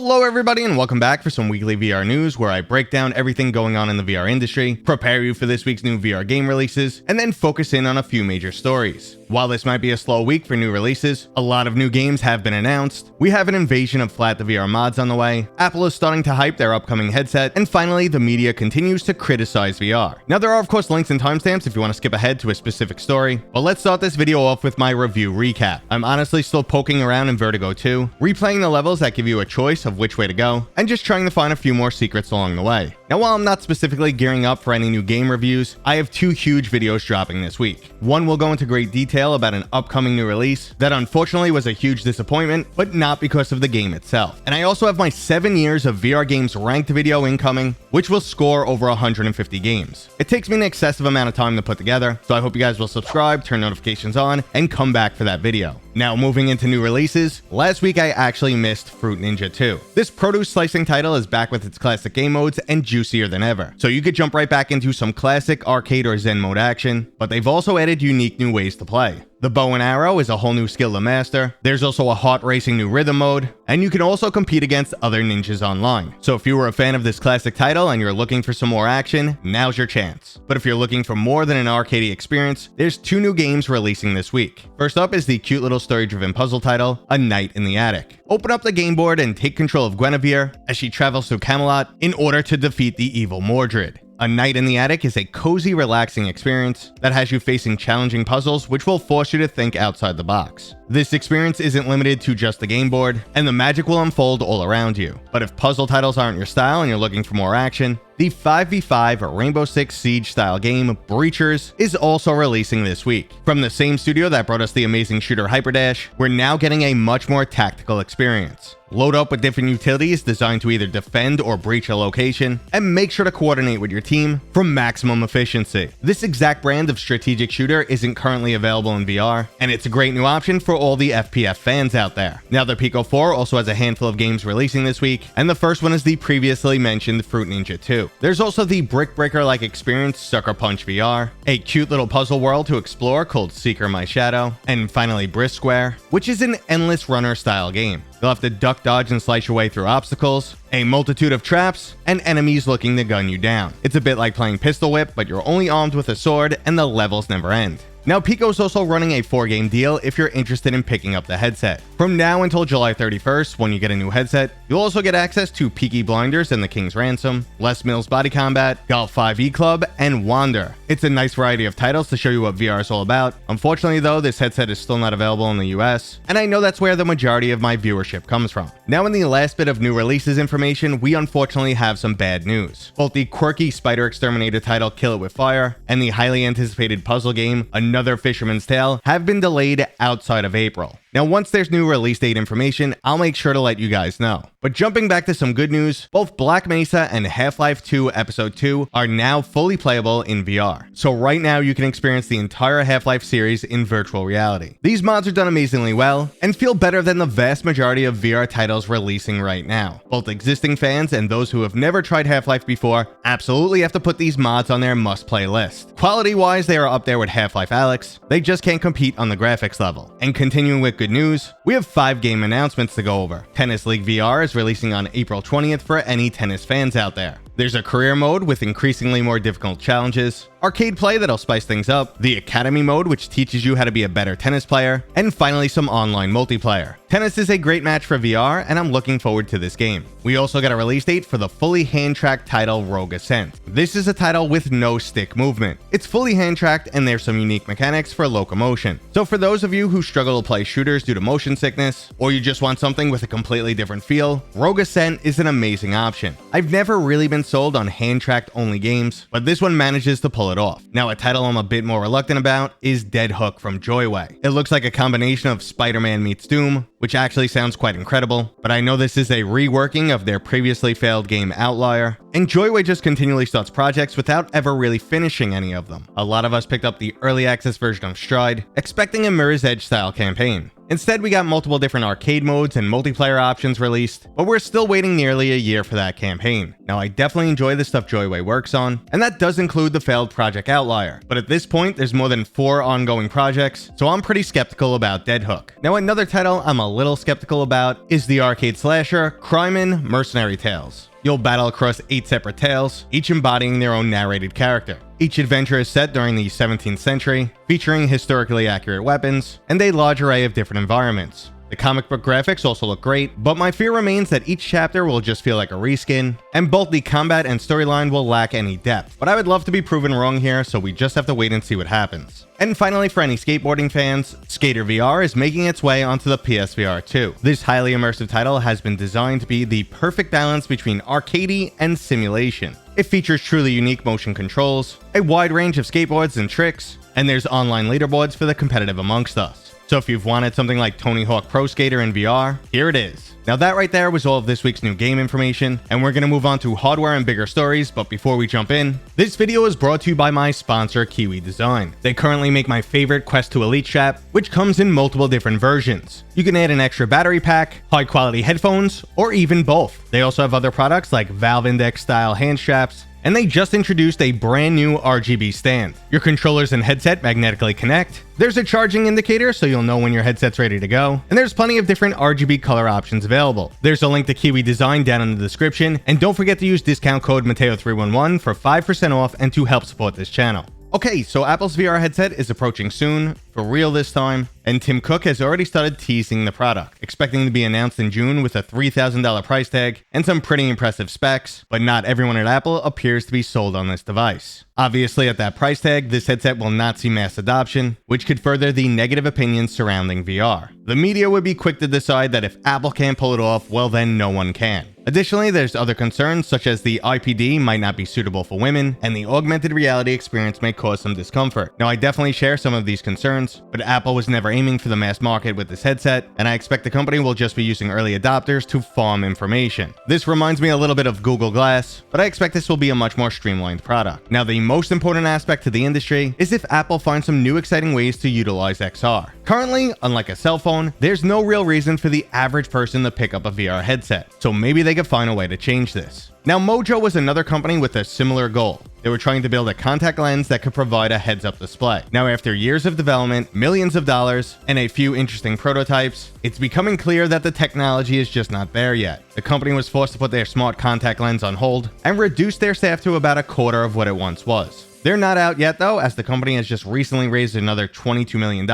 Hello everybody and welcome back for some weekly VR news where I break down everything going on in the VR industry, prepare you for this week's new VR game releases, and then focus in on a few major stories. While this might be a slow week for new releases, a lot of new games have been announced, we have an invasion of Flat the VR mods on the way, Apple is starting to hype their upcoming headset, and finally the media continues to criticize VR. Now there are of course links and timestamps if you want to skip ahead to a specific story, but let's start this video off with my review recap. I'm honestly still poking around in Vertigo 2, replaying the levels that give you a choice of which way to go, and just trying to find a few more secrets along the way. Now while I'm not specifically gearing up for any new game reviews, I have two huge videos dropping this week. One will go into great detail about an upcoming new release that unfortunately was a huge disappointment, but not because of the game itself. And I also have my 7 years of VR games ranked video incoming, which will score over 150 games. It takes me an excessive amount of time to put together, so I hope you guys will subscribe, turn notifications on, and come back for that video. Now moving into new releases, last week I actually missed Fruit Ninja 2. This produce slicing title is back with its classic game modes and juicier than ever, so you could jump right back into some classic arcade or zen mode action, but they've also added unique new ways to play. The bow and arrow is a whole new skill to master, there's also a heart racing new rhythm mode, and you can also compete against other ninjas online. So if you were a fan of this classic title and you're looking for some more action, now's your chance. But if you're looking for more than an arcadey experience, there's two new games releasing this week. First up is the cute little story-driven puzzle title, A Night in the Attic. Open up the game board and take control of Guinevere as she travels through Camelot in order to defeat the evil Mordred. A Night in the Attic is a cozy, relaxing experience that has you facing challenging puzzles which will force you to think outside the box. This experience isn't limited to just the game board, and the magic will unfold all around you. But if puzzle titles aren't your style and you're looking for more action, the 5v5 Rainbow Six Siege style game, Breachers, is also releasing this week. From the same studio that brought us the amazing shooter Hyperdash, we're now getting a much more tactical experience. Load up with different utilities designed to either defend or breach a location, and make sure to coordinate with your team for maximum efficiency. This exact brand of strategic shooter isn't currently available in VR, and it's a great new option for all the FPF fans out there. Now the Pico 4 also has a handful of games releasing this week, and the first one is the previously mentioned Fruit Ninja 2. There's also the Brick Breaker-like experience Sucker Punch VR, a cute little puzzle world to explore called Seeker My Shadow, and finally Brisk Square, which is an endless runner style game. You'll have to duck, dodge, and slice your way through obstacles, a multitude of traps, and enemies looking to gun you down. It's a bit like playing Pistol Whip, but you're only armed with a sword and the levels never end. Now Pico's also running a 4-game deal if you're interested in picking up the headset. From now until July 31st, when you get a new headset, you'll also get access to Peaky Blinders and The King's Ransom, Les Mills Body Combat, Golf 5e Club, and Wander. It's a nice variety of titles to show you what VR is all about. Unfortunately though, this headset is still not available in the US, and I know that's where the majority of my viewership comes from. Now in the last bit of new releases information, we unfortunately have some bad news. Both the quirky Spider Exterminator title Kill It With Fire, and the highly anticipated puzzle game Another Fisherman's Tale have been delayed outside of April. Now once there's new release date information, I'll make sure to let you guys know. But jumping back to some good news, both Black Mesa and Half-Life 2 Episode 2 are now fully playable in VR. So right now you can experience the entire Half-Life series in virtual reality. These mods are done amazingly well and feel better than the vast majority of VR titles releasing right now. Both existing fans and those who have never tried Half-Life before absolutely have to put these mods on their must-play list. Quality-wise, they are up there with Half-Life Alyx. They just can't compete on the graphics level. And continuing with good news, we have 5 game announcements to go over. Tennis League VR is releasing on April 20th for any tennis fans out there. There's a career mode with increasingly more difficult challenges, arcade play that'll spice things up, the Academy mode which teaches you how to be a better tennis player, and finally some online multiplayer. Tennis is a great match for VR, and I'm looking forward to this game. We also got a release date for the fully hand-tracked title Rogue Ascent. This is a title with no stick movement. It's fully hand-tracked and there's some unique mechanics for locomotion. So for those of you who struggle to play shooters due to motion sickness, or you just want something with a completely different feel, Rogue Ascent is an amazing option. I've never really been sold on hand-tracked only games, but this one manages to pull it off. Now a title I'm a bit more reluctant about is Dead Hook from Joyway. It looks like a combination of Spider-Man meets Doom, which actually sounds quite incredible, but I know this is a reworking of their previously failed game Outlier, and Joyway just continually starts projects without ever really finishing any of them. A lot of us picked up the early access version of Stride, expecting a Mirror's Edge style campaign. Instead, we got multiple different arcade modes and multiplayer options released, but we're still waiting nearly a year for that campaign. Now, I definitely enjoy the stuff Joyway works on, and that does include the failed Project Outlier, but at this point, there's more than 4 ongoing projects, so I'm pretty skeptical about Dead Hook. Now, another title I'm a little skeptical about is the arcade slasher Crime Mercenary Tales. You'll battle across 8 separate tales, each embodying their own narrated character. Each adventure is set during the 17th century, featuring historically accurate weapons, and a large array of different environments. The comic book graphics also look great, but my fear remains that each chapter will just feel like a reskin, and both the combat and storyline will lack any depth. But I would love to be proven wrong here, so we just have to wait and see what happens. And finally, for any skateboarding fans, Skater VR is making its way onto the PSVR2. This highly immersive title has been designed to be the perfect balance between arcadey and simulation. It features truly unique motion controls, a wide range of skateboards and tricks, and there's online leaderboards for the competitive amongst us. So if you've wanted something like Tony Hawk Pro Skater in VR, here it is. Now that right there was all of this week's new game information, and we're going to move on to hardware and bigger stories, but before we jump in, this video is brought to you by my sponsor, Kiwi Design. They currently make my favorite Quest 2 Elite strap, which comes in multiple different versions. You can add an extra battery pack, high quality headphones, or even both. They also have other products like Valve Index style hand straps, and they just introduced a brand new RGB stand. Your controllers and headset magnetically connect. There's a charging indicator so you'll know when your headset's ready to go, and there's plenty of different RGB color options available. There's a link to Kiwi Design down in the description, and don't forget to use discount code Mateo311 for 5% off and to help support this channel. Okay, so Apple's VR headset is approaching soon, for real this time, and Tim Cook has already started teasing the product, expecting to be announced in June with a $3,000 price tag and some pretty impressive specs, but not everyone at Apple appears to be sold on this device. Obviously, at that price tag, this headset will not see mass adoption, which could further the negative opinions surrounding VR. The media would be quick to decide that if Apple can't pull it off, well then no one can. Additionally, there's other concerns such as the IPD might not be suitable for women, and the augmented reality experience may cause some discomfort. Now, I definitely share some of these concerns, but Apple was never aiming for the mass market with this headset, and I expect the company will just be using early adopters to farm information. This reminds me a little bit of Google Glass, but I expect this will be a much more streamlined product. Now, the most important aspect to the industry is if Apple finds some new exciting ways to utilize XR. Currently, unlike a cell phone, there's no real reason for the average person to pick up a VR headset, so maybe they could find a way to change this. Now, Mojo was another company with a similar goal. They were trying to build a contact lens that could provide a heads-up display. Now, after years of development, millions of dollars, and a few interesting prototypes, it's becoming clear that the technology is just not there yet. The company was forced to put their smart contact lens on hold and reduce their staff to about a quarter of what it once was. They're not out yet though, as the company has just recently raised another $22 million,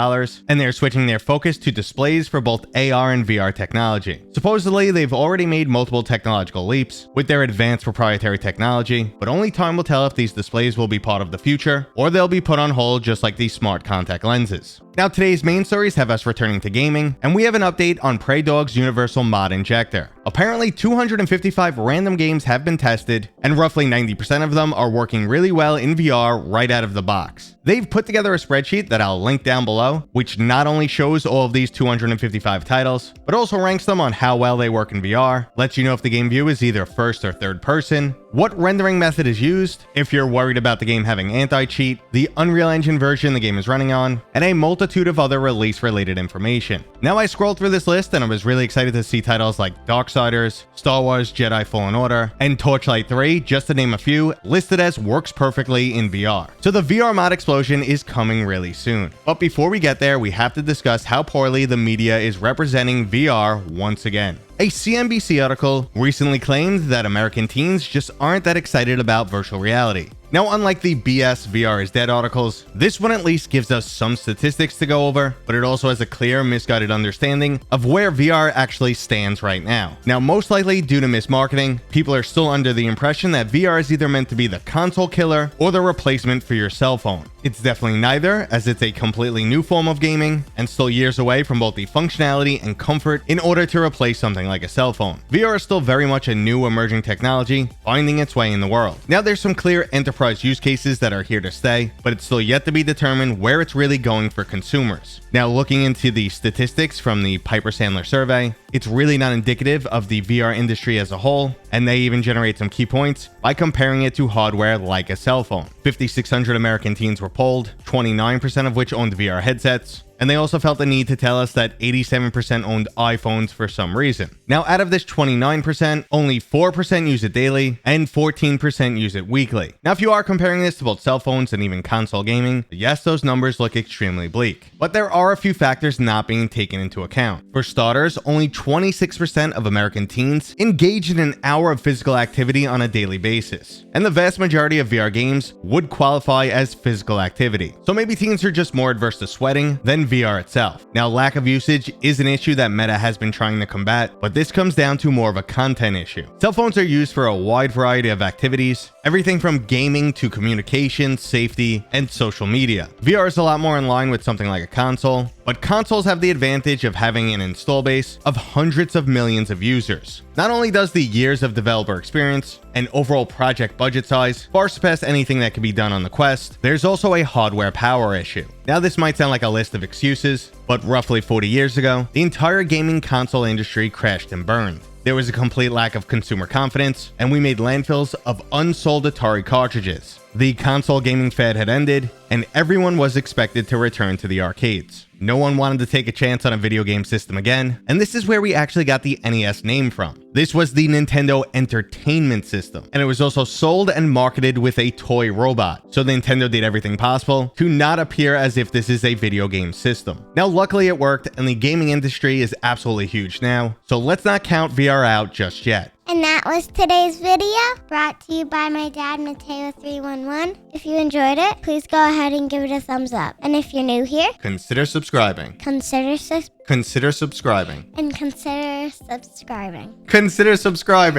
and they're switching their focus to displays for both AR and VR technology. Supposedly, they've already made multiple technological leaps with their advanced proprietary technology, but only time will tell if these displays will be part of the future, or they'll be put on hold just like these smart contact lenses. Now, today's main stories have us returning to gaming, and we have an update on Prey Dog's Universal Mod Injector. Apparently, 255 random games have been tested, and roughly 90% of them are working really well in VR right out of the box. They've put together a spreadsheet that I'll link down below, which not only shows all of these 255 titles, but also ranks them on how well they work in VR, lets you know if the game view is either first or third person, what rendering method is used, if you're worried about the game having anti-cheat, the Unreal Engine version the game is running on, and a multitude of other release-related information. Now, I scrolled through this list and I was really excited to see titles like Darksiders, Star Wars Jedi Fallen Order, and Torchlight 3, just to name a few, listed as works perfectly in VR. So the VR mod explosion is coming really soon. But before we get there, we have to discuss how poorly the media is representing VR once again. A CNBC article recently claimed that American teens just aren't that excited about virtual reality. Now, unlike the BS VR is dead articles, this one at least gives us some statistics to go over, but it also has a clear, misguided understanding of where VR actually stands right now. Now, most likely due to mismarketing, people are still under the impression that VR is either meant to be the console killer or the replacement for your cell phone. It's definitely neither, as it's a completely new form of gaming and still years away from both the functionality and comfort in order to replace something like a cell phone. VR is still very much a new emerging technology finding its way in the world. Now, there's some clear enterprise use cases that are here to stay, but it's still yet to be determined where it's really going for consumers. Now, looking into the statistics from the Piper Sandler survey, it's really not indicative of the VR industry as a whole, and they even generate some key points by comparing it to hardware like a cell phone. 5,600 American teens were polled, 29% of which owned VR headsets. And they also felt the need to tell us that 87% owned iPhones for some reason. Now, out of this 29%, only 4% use it daily and 14% use it weekly. Now, if you are comparing this to both cell phones and even console gaming, yes, those numbers look extremely bleak. But there are a few factors not being taken into account. For starters, only 26% of American teens engage in an hour of physical activity on a daily basis. And the vast majority of VR games would qualify as physical activity. So maybe teens are just more adverse to sweating than VR itself. Now, lack of usage is an issue that Meta has been trying to combat, but this comes down to more of a content issue. Cell phones are used for a wide variety of activities, everything from gaming to communication, safety, and social media. VR is a lot more in line with something like a console, but consoles have the advantage of having an install base of hundreds of millions of users. Not only does the years of developer experience and overall project budget size far surpass anything that can be done on the Quest, there's also a hardware power issue. Now, this might sound like a list of excuses, but roughly 40 years ago, the entire gaming console industry crashed and burned. There was a complete lack of consumer confidence, and we made landfills of unsold Atari cartridges. The console gaming fad had ended, and everyone was expected to return to the arcades. No one wanted to take a chance on a video game system again, and this is where we actually got the NES name from. This was the Nintendo Entertainment System, and it was also sold and marketed with a toy robot. So Nintendo did everything possible to not appear as if this is a video game system. Now, luckily it worked, and the gaming industry is absolutely huge now, so let's not count VR out just yet. And that was today's video, brought to you by my dad, Mateo311. If you enjoyed it, please go ahead and give it a thumbs up. And if you're new here, Consider subscribing. consider subscribing. Consider subscribing. Consider subscribing.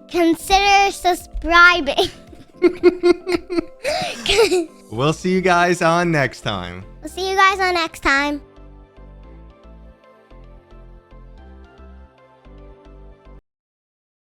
Consider subscribing. We'll see you guys on next time. We'll see you guys on next time.